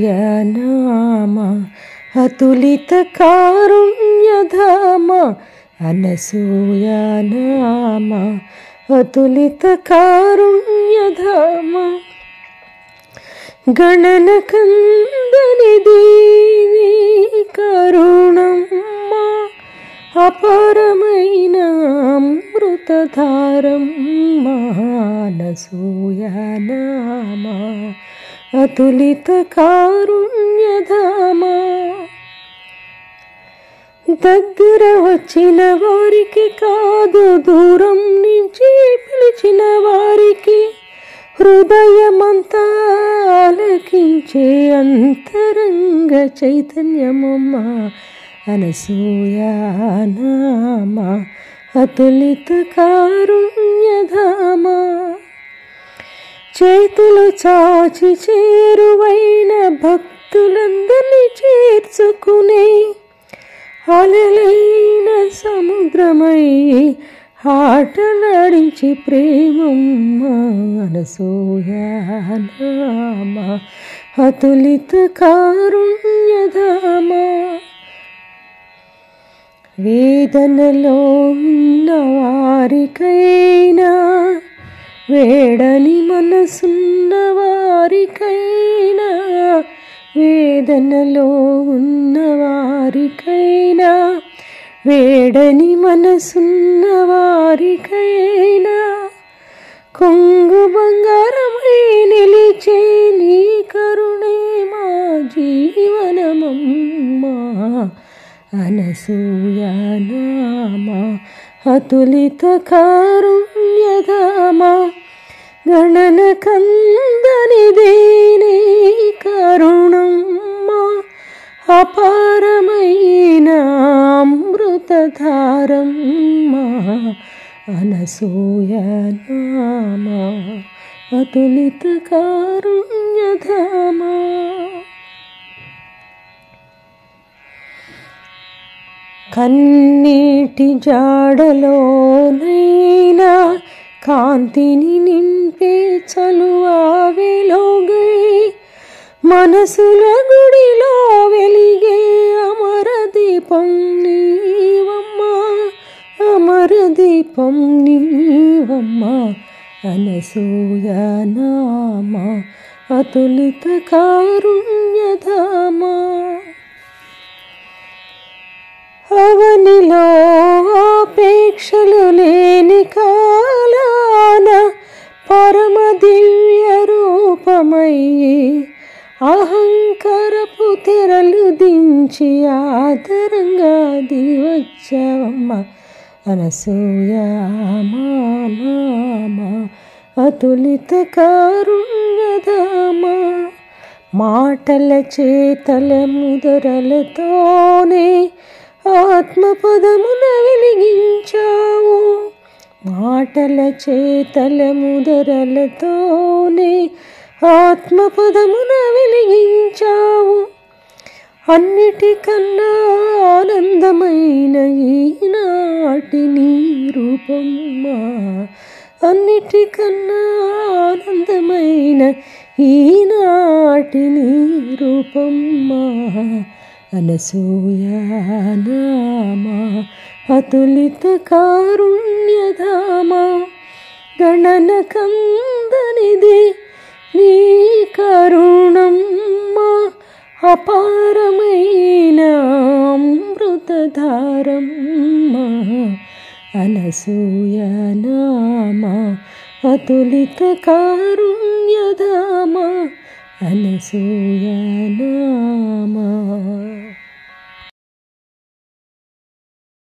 అనసూయనామ అతులిత కారుణ్యధామ అనసూయనామ అతులిత కారుణ్యధామ గణన కందనిది నీ కరుణమ్మ అపారమైన అమృతధారమ్మ అనసూయనామ అతులిత కారుణ్యధామ దగ్గర వచ్చిన వారికి కాదు దూరం నుంచి పిలిచిన వారికి హృదయమంతా ఆలకించే అంతరంగ చైతన్యమమ్మ అనసూయనామ అతులిత కారుణ్యధామ చేతులు చాచి చేరువైన భక్తులందరినీ చేర్చుకునే అలలైన సముద్రమై ఆటలాడించి ప్రేమమ్మ అనసూయనామ అతులిత కారుణ్యధామ వేదనలో ఉన్న వారికైనా వేడని మనసున్న వారికైనా వేదనలో ఉన్న వారికైనా వేడని మనసున్న వారికైనా కొంగు బంగారమై నిలిచే నీ కరుణే మా జీవనమమ్మ అనసూయనామ అతులిత కారుణ్యధామ గణన కందనిదే నీ కరుణమ్మ అపారమైన అమృతధారమ్మ అనసూయనామ అతులిత కారుణ్యధామ కన్నీటి జాడలోనైనా కాంతిని నింపే చలువా వెలుగై మనసుల గుడిలో వెలిగే అమరదీపం నీవమ్మ అమరదీపం నీవమ్మ అనసూయనామ అతులిత కారుణ్యధామ అవనిలో ఆపేక్షలు లేని కాలాన పరమ దివ్య రూపమయ్యి అహంకారపు తెరలు దించి ఆదరంగా దివచ్చవమ్మ అనసూయనామ అతులిత కారుణ్యధామ మాటల చేతల ముదరలతోనే ఆత్మపదమున వెలిగించావు మాటల చేతల ముదరలతోనే ఆత్మపదమున వెలిగించావు అన్నిటికన్నా ఆనందమైన ఈనాటి నీ రూపమ్మ అన్నిటికన్నా ఆనందమైన ఈనాటి నీ రూపమ్మ అనసూయనామ అతులిత కారుణ్యధామ గణన కందనిది నీ కరుణమ్మ అపారమైన అమృతధారమ్మ అనసూయనామ అతులిత కారుణ్యధామ అనసూయనామ